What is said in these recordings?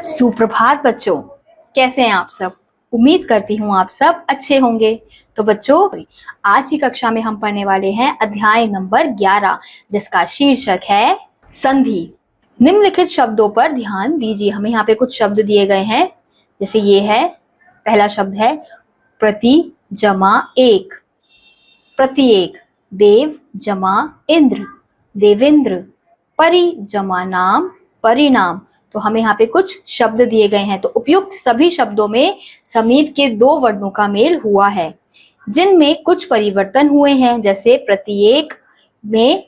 सुप्रभात बच्चों, कैसे हैं आप सब। उम्मीद करती हूँ आप सब अच्छे होंगे। तो बच्चों, आज की कक्षा में हम पढ़ने वाले हैं अध्याय नंबर 11, जिसका शीर्षक है संधि। निम्नलिखित शब्दों पर ध्यान दीजिए। हमें यहाँ पे कुछ शब्द दिए गए हैं, जैसे ये है। पहला शब्द है प्रति जमा एक, प्रत्येक। देव जमा इंद्र, देवेंद्र। परि जमा नाम, परिणाम। तो हमें यहाँ पे कुछ शब्द दिए गए हैं। तो उपयुक्त सभी शब्दों में समीप के दो वर्णों का मेल हुआ है, जिनमें कुछ परिवर्तन हुए हैं। जैसे प्रत्येक में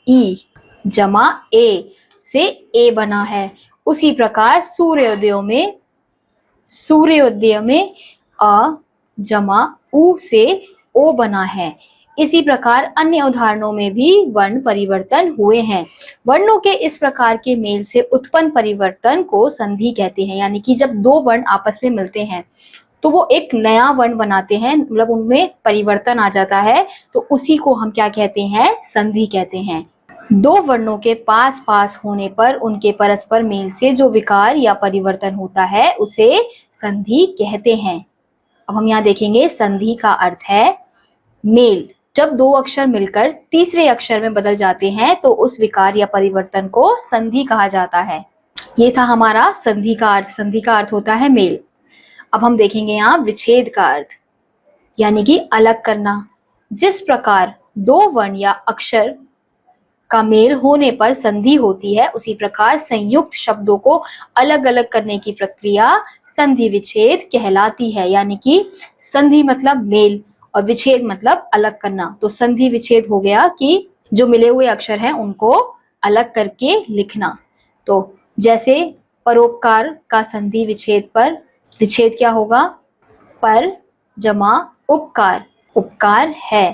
ई जमा ए से ए बना है। उसी प्रकार सूर्योदय में अ जमा उ से ओ बना है। इसी प्रकार अन्य उदाहरणों में भी वर्ण परिवर्तन हुए हैं। वर्णों के इस प्रकार के मेल से उत्पन्न परिवर्तन को संधि कहते हैं। यानी कि जब दो वर्ण आपस में मिलते हैं तो वो एक नया वर्ण बनाते हैं, मतलब उनमें परिवर्तन आ जाता है, तो उसी को हम क्या कहते हैं, संधि कहते हैं। दो वर्णों के पास पास होने पर उनके परस्पर मेल से जो विकार या परिवर्तन होता है उसे संधि कहते हैं। अब हम यहाँ देखेंगे, संधि का अर्थ है मेल। जब दो अक्षर मिलकर तीसरे अक्षर में बदल जाते हैं तो उस विकार या परिवर्तन को संधि कहा जाता है। ये था हमारा संधि का अर्थ। संधि का अर्थ होता है मेल। अब हम देखेंगे यहाँ विच्छेद का अर्थ, यानी कि अलग करना। जिस प्रकार दो वर्ण या अक्षर का मेल होने पर संधि होती है, उसी प्रकार संयुक्त शब्दों को अलग अलग करने की प्रक्रिया संधि विच्छेद कहलाती है। यानी कि संधि मतलब मेल और विच्छेद मतलब अलग करना। तो संधि विच्छेद हो गया कि जो मिले हुए अक्षर हैं उनको अलग करके लिखना। तो जैसे परोपकार का संधि विच्छेद पर विच्छेद क्या होगा, पर जमा उपकार, उपकार है,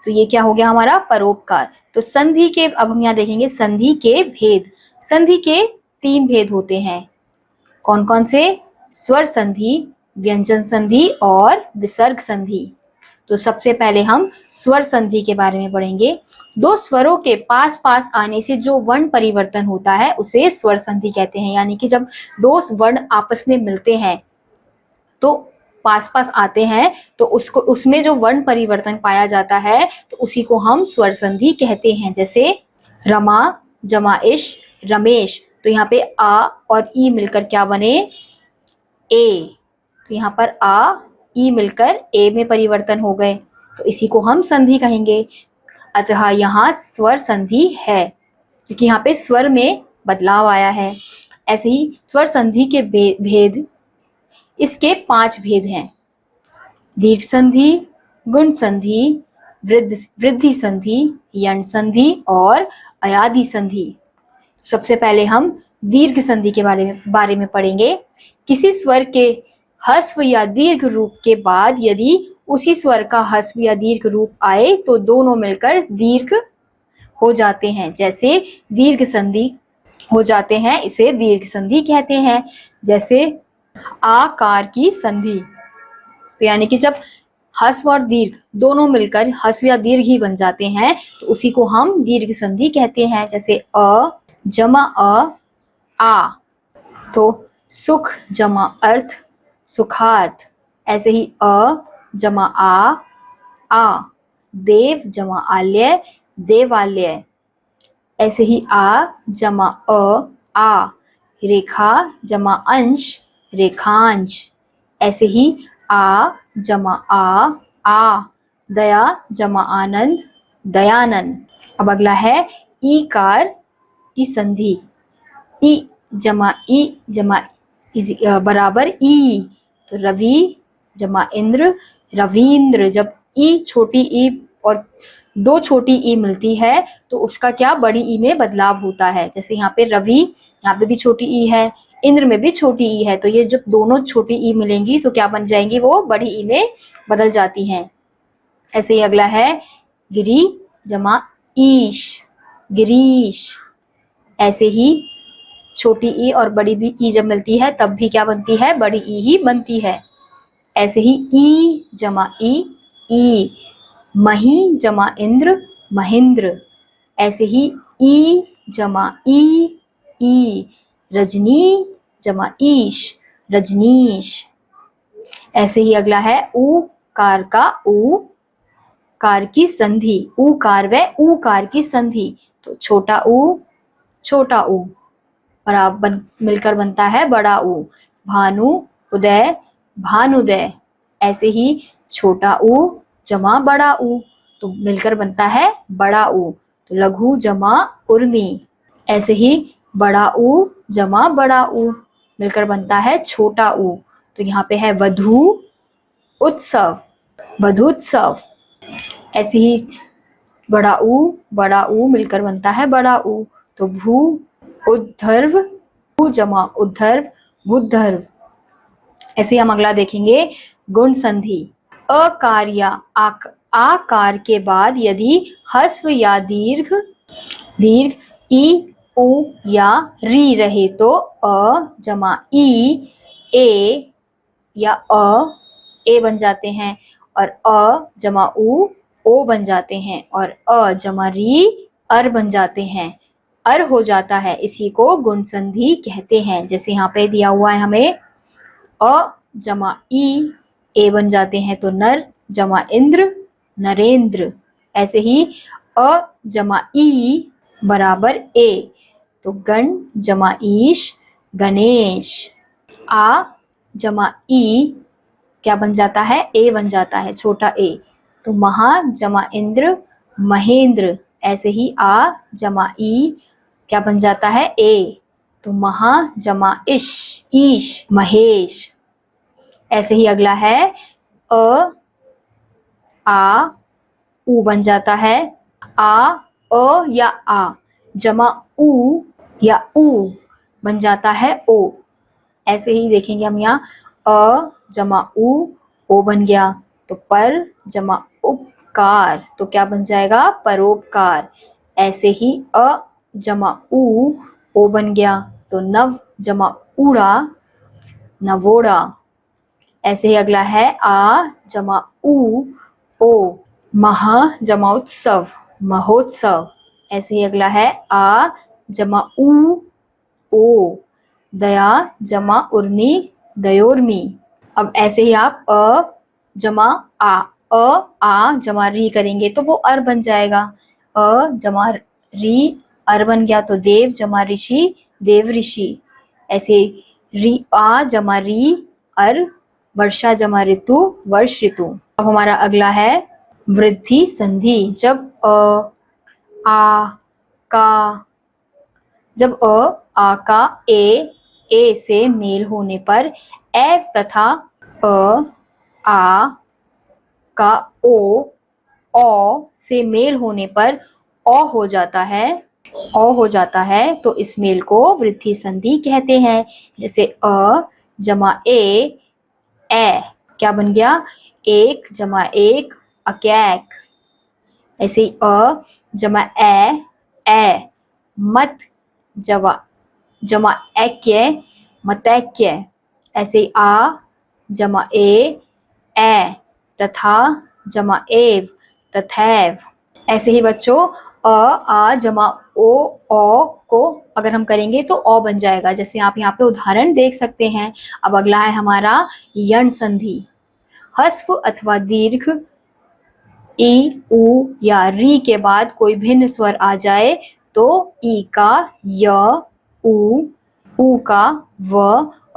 तो ये क्या हो गया हमारा परोपकार। तो संधि के, अब हम यहाँ देखेंगे संधि के भेद। संधि के 3 भेद होते हैं। कौन कौन से? स्वर संधि, व्यंजन संधि और विसर्ग संधि। तो सबसे पहले हम स्वर संधि के बारे में पढ़ेंगे। दो स्वरों के पास पास आने से जो वर्ण परिवर्तन होता है उसे स्वर संधि कहते हैं। यानी कि जब दो वर्ण आपस में मिलते हैं तो पास पास आते हैं तो उसमें जो वर्ण परिवर्तन पाया जाता है तो उसी को हम स्वर संधि कहते हैं। जैसे रमा जमा इश, रमेश। तो यहाँ पे आ और ई मिलकर क्या बने, ए। तो यहाँ पर आ ई मिलकर ए में परिवर्तन हो गए, तो इसी को हम संधि कहेंगे। अतः यहाँ स्वर संधि है, क्योंकि यहाँ पे स्वर में बदलाव आया है। ऐसे ही स्वर संधि के भेद, इसके 5 भेद हैं। दीर्घ संधि, गुण संधि, वृद्धि संधि, यण संधि और अयादि संधि। सबसे पहले हम दीर्घ संधि के बारे में पढ़ेंगे। किसी स्वर के ह्रस्व या दीर्घ रूप के बाद यदि उसी स्वर का ह्रस्व या दीर्घ रूप आए तो दोनों मिलकर दीर्घ हो जाते हैं। जैसे दीर्घ संधि हो जाते हैं, इसे दीर्घ संधि कहते हैं। जैसे आकार की संधि, तो यानी कि जब ह्रस्व और दीर्घ दोनों मिलकर ह्रस्व या दीर्घ ही बन जाते हैं तो उसी को हम दीर्घ संधि कहते हैं। जैसे अ जमा आ, तो सुख जमा अर्थ, सुखार्थ। ऐसे ही अ जमा आ। देव जमा आल्य, देवालय। ऐसे ही आ जमा आ। रेखा जमा अंश, रेखांश। ऐसे ही आ जमा आ। दया जमा आनंद, दयानंद। अब अगला है ईकार की संधि। ई जमा बराबर ई। तो रवि जमा इंद्र, रवींद्र। जब ई छोटी ई और 2 छोटी ई मिलती है तो उसका क्या, बड़ी ई में बदलाव होता है। जैसे यहाँ पे रवि, यहाँ पे भी छोटी ई है, इंद्र में भी छोटी ई है, तो ये जब दोनों छोटी ई मिलेंगी तो क्या बन जाएंगी, वो बड़ी ई में बदल जाती हैं। ऐसे ही अगला है गिरी जमा ईश, गिरीश। ऐसे ही छोटी ई और बड़ी भी ई जब मिलती है तब भी क्या बनती है, बड़ी ई ही बनती है। ऐसे ही ई जमा ई। मही जमा इंद्र, महेंद्र। ऐसे ही ई जमा ई। रजनी जमा ईश, रजनीश। ऐसे ही अगला है ऊ कार का ऊ कार की संधि, ऊ कार व ऊ कार की संधि, तो छोटा ऊ और आप मिलकर बनता है बड़ा ऊ। भानु उदय भानुदय, ऐसे ही छोटा ऊ जमा बड़ा ऊ तो मिलकर बनता है बड़ा ऊ। तो लघु जमा उर्मी, ऐसे ही बड़ा ऊ जमा बड़ा ऊ मिलकर बनता है छोटा ऊ। तो यहाँ पे है वधू उत्सव, वधूत्सव। ऐसे ही बड़ा ऊ मिलकर बनता है बड़ा ऊ। तो भू उद्धर्व, भू जमा उद्धर्व बुद्धर्व। ऐसे हम अगला देखेंगे गुण संधि। अकार या आकार के बाद यदि ह्रस्व या दीर्घ ई उ या री रहे तो अ जमा ई ए या ए बन जाते हैं, और अ जमा उ ओ बन जाते हैं, और अ जमा री अर बन जाते हैं, अर हो जाता है। इसी को गुण संधि कहते हैं। जैसे यहाँ पे दिया हुआ है हमें अ जमा ई ए बन जाते हैं, तो नर जमा इंद्र नरेंद्र। ऐसे ही अ जमा ई बराबर ए, तो गण जमा ईश गणेश। आ जमा ई क्या बन जाता है, ए बन जाता है, छोटा ए, तो महा जमा इंद्र महेंद्र। ऐसे ही आ जमा ई क्या बन जाता है, ए, तो महा जमा ईश महेश। ऐसे ही अगला है अ आ उ बन जाता है, अ या आ जमा उ या उ बन जाता है ओ। ऐसे ही देखेंगे हम यहाँ अ जमा उ ओ बन गया, तो पर जमा उपकार तो क्या बन जाएगा, परोपकार। ऐसे ही अ जमा उ ओ बन गया, तो नव जमा ऊड़ा नवोड़ा। ऐसे ही अगला है आ जमा उ ओ महा जमा उत्सव महोत्सव। ऐसे ही अगला है आ जमा उ ओ दया जमा उर्मी दयोर्मी। अब ऐसे ही आप अ जमा आ जमा री करेंगे तो वो अर बन जाएगा, अ जमा री अर बन गया, तो देव जमा ऋषि देव ऋषि। ऐसे री आ जमा री अर वर्षा जमा ऋतु वर्ष ऋतु। अब हमारा अगला है वृद्धि संधि। जब आ का ए से मेल होने पर ए तथा आ का ओ से मेल होने पर ओ हो जाता है, तो इस मेल को वृद्धि संधि कहते हैं। जैसे अ जमा ए क्या बन गया, एक जमा एक अकैक। ऐसे ही अ जमा ए मत जमा ऐक्य मतैक्य। ऐसे ही आ जमा ए तथा जमा एव तथैव। ऐसे ही बच्चों आ जमा ओ को अगर हम करेंगे तो ओ बन जाएगा, जैसे आप यहाँ पे उदाहरण देख सकते हैं। अब अगला है हमारा यण संधि। ह्रस्व अथवा दीर्घ ई उ या री के बाद कोई भिन्न स्वर आ जाए तो ई का य, उ का व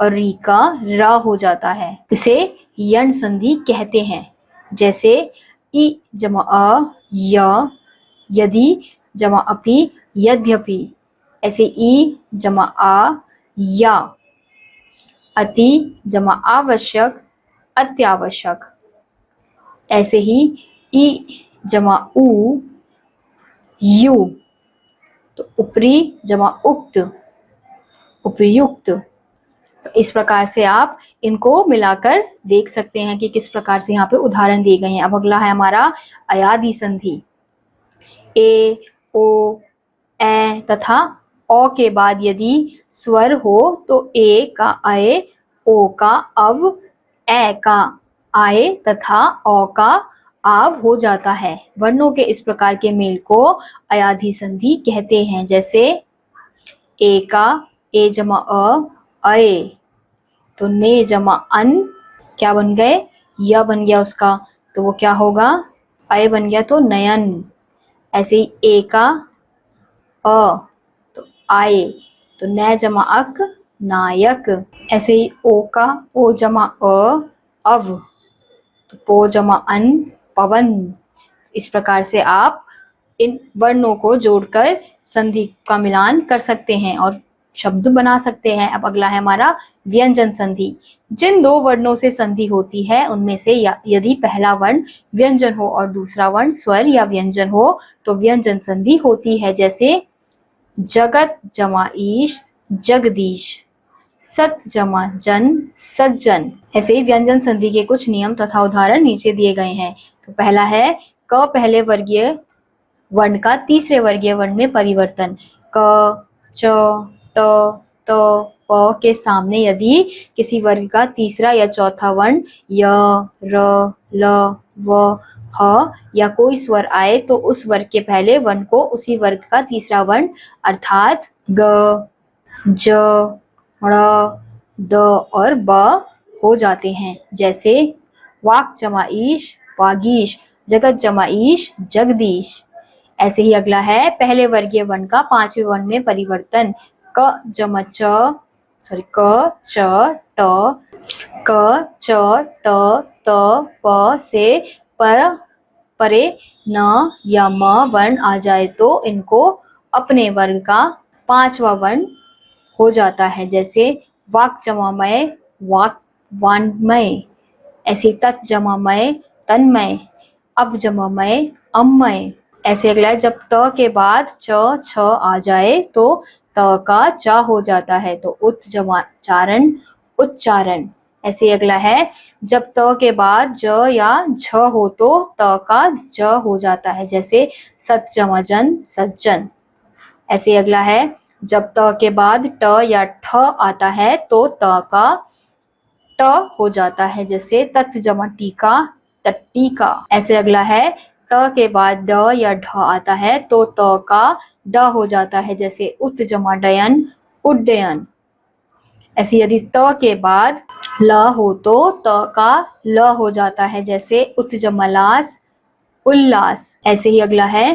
और री का र हो जाता है। इसे यण संधि कहते हैं। जैसे ई जमा अ य, यदि जमा अपि यद्यपि। ऐसे ई जमा आ या, अति जमा आवश्यक अत्यावश्यक। ऐसे ही ई जमा उ यू, तो ऊपरी जमा उक्त उपयुक्त। तो इस प्रकार से आप इनको मिलाकर देख सकते हैं कि किस प्रकार से यहाँ पे उदाहरण दिए गए हैं। अब अगला है हमारा अयादि संधि। ए ओ ए तथा ओ के बाद यदि स्वर हो तो ए का अय, ओ का अव, ए का आए तथा ओ का आव हो जाता है। वर्णों के इस प्रकार के मेल को अयादि संधि कहते हैं। जैसे ए का ए जमा अ अय, तो ने जमा अन क्या बन गए, य बन गया उसका, तो वो क्या होगा, अय बन गया तो नयन। ऐसे ही ए का अ, तो आए, तो न जमा अक नायक। ऐसे ही ओ का ओ जमा अव, तो पो जमा अन पवन। इस प्रकार से आप इन वर्णों को जोड़कर संधि का मिलान कर सकते हैं और शब्द बना सकते हैं। अब अगला है हमारा व्यंजन संधि। जिन दो वर्णों से संधि होती है उनमें से यदि पहला वर्ण व्यंजन हो और दूसरा वर्ण स्वर या व्यंजन हो तो व्यंजन संधि होती है। जैसे जगत जमा ईश जगदीश, सत जमा जन सज्जन। ऐसे ही व्यंजन संधि के कुछ नियम तथा उदाहरण नीचे दिए गए हैं। तो पहला है क पहले वर्गीय वर्ण का तीसरे वर्गीय वर्ण में परिवर्तन। क, च, ट, त, प के सामने यदि किसी वर्ग का तीसरा या चौथा वर्ण य, र, ल, व, ह या कोई स्वर आए तो उस वर्ग के पहले वर्ण को उसी वर्ग का तीसरा वर्ण अर्थात ग, ज, ण, द और ब हो जाते हैं। जैसे वाक जमा ईश वागीश, जगत जमा ईश जगदीश। ऐसे ही अगला है पहले वर्गीय वर्ण का पांचवें वर्ण में परिवर्तन। क जमा च सॉरी क च ट, क च ट त प से पर परे न या म वर्ण आ जाए तो इनको अपने वर्ग का पांचवा वर्ण हो जाता है। जैसे वाक जमा मय वाक वान्मय, ऐसे तत् जमा मय तन्मय, अब जमा मय अम्मय। ऐसे अगला है जब त के बाद च छ आ जाए तो त का चा हो जाता है तो उत जमा चारण उच्चारण। ऐसे अगला है जब त के बाद ज या झ हो तो त का ज हो जाता है। जैसे सत जमा जन सज्जन। ऐसे अगला है जब त के बाद ट या ठ आता है तो त का ट हो जाता है। जैसे तत् जमा टीका तट्टीका। ऐसे अगला है त के बाद ड या ढ आता है तो त का ड हो जाता है। जैसे उत जमा डयन उड्डयन। ऐसे यदि त के बाद ल हो तो त का ल हो जाता है। जैसे उत जमा लास उल्लास। ऐसे ही अगला है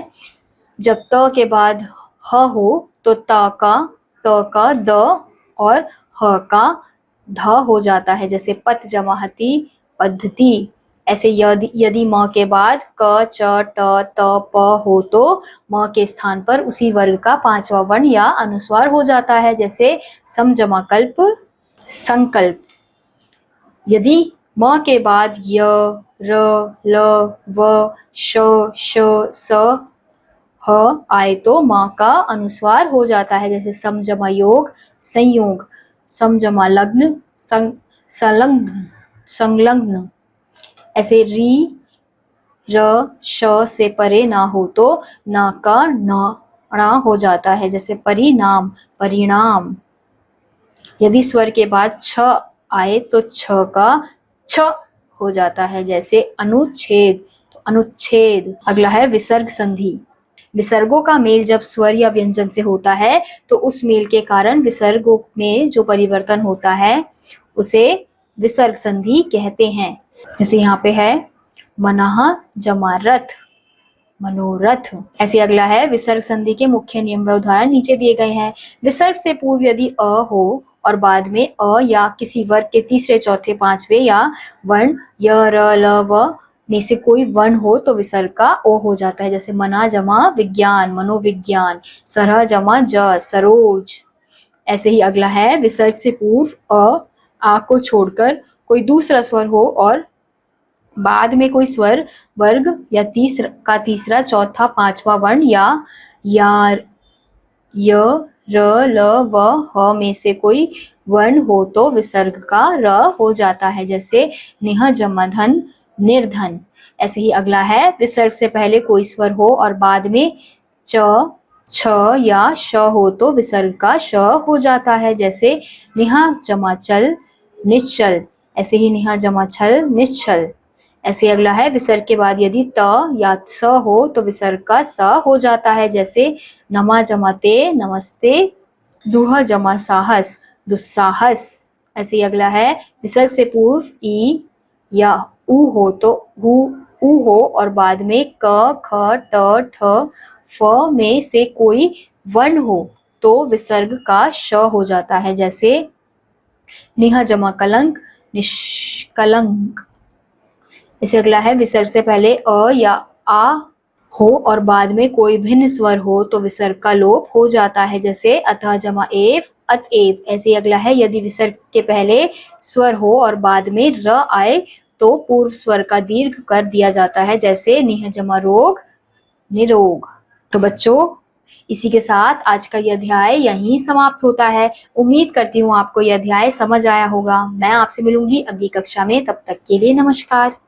जब त के बाद ह हो तो त का द और ह का ध हो जाता है। जैसे पत जमा हति पद्धति। ऐसे यदि म के बाद क च ट त प हो तो म के स्थान पर उसी वर्ग का पांचवा वर्ण या अनुस्वार हो जाता है। जैसे सम जमा कल्प संकल्प। यदि म के बाद य, र, ल, व, श, स, ह आए तो म का अनुस्वार हो जाता है। जैसे सम जमा योग संयोग, सम जमा लग्न संलग्न संलग्न। ऐसे री, र, श से परे ना हो तो ना का ना हो जाता है। जैसे परिणाम परिणाम। यदि स्वर के बाद छ आए तो छ का छ हो जाता है। जैसे अनुच्छेद तो अनुच्छेद। अगला है विसर्ग संधि। विसर्गों का मेल जब स्वर या व्यंजन से होता है तो उस मेल के कारण विसर्गों में जो परिवर्तन होता है उसे विसर्ग संधि कहते हैं। जैसे यहाँ पे है मनः जमा रथ मनोरथ। ऐसे अगला है विसर्ग संधि के मुख्य नियम व उदाहरण नीचे दिए गए हैं। विसर्ग से पूर्व यदि अ हो और बाद में अ या किसी वर्ग के तीसरे चौथे पांचवे या वर्ण य, र, ल, व में से कोई वर्ण हो तो विसर्ग का ओ हो जाता है। जैसे मना जमा विज्ञान मनोविज्ञान, सरह जमा ज सरोज। ऐसे ही अगला है विसर्ग से पूर्व आ को छोड़कर कोई दूसरा स्वर हो और बाद में कोई स्वर वर्ग या तीसरा चौथा पांचवा वर्ण या य, र, ल, व, ह में से कोई वर्ण हो तो विसर्ग का र हो जाता है। जैसे निह जमा धन निर्धन। ऐसे ही अगला है विसर्ग से पहले कोई स्वर हो और बाद में च, छ या श हो तो विसर्ग का श हो जाता है। जैसे निहा जमा चल निश्चल। ऐसे ही निहा जमा छल निश्चल। ऐसे अगला है विसर्ग के बाद यदि त या स हो तो विसर्ग का स हो जाता है। जैसे नमा जमा ते नमस्ते, दुह जमा साहस दुस्साहस। ऐसे ही अगला है विसर्ग से पूर्व ई या ऊ हो तो ऊ हो और बाद में क ख ट ठ फ में से कोई वर्ण हो तो विसर्ग का श हो जाता है। जैसे निह जमा कलंक, निष्कलंक। इसे अगला है विसर्ग से पहले अ या आ हो और बाद में कोई भिन्न स्वर हो तो विसर्ग का लोप हो जाता है। जैसे अतः जमा एव, अतएव। ऐसे ही अगला है यदि विसर्ग के पहले स्वर हो और बाद में र आए तो पूर्व स्वर का दीर्घ कर दिया जाता है। जैसे निह जमा रोग, निरोग। तो बच्चों इसी के साथ आज का यह अध्याय यहीं समाप्त होता है। उम्मीद करती हूँ आपको यह अध्याय समझ आया होगा। मैं आपसे मिलूंगी अगली कक्षा में, तब तक के लिए नमस्कार।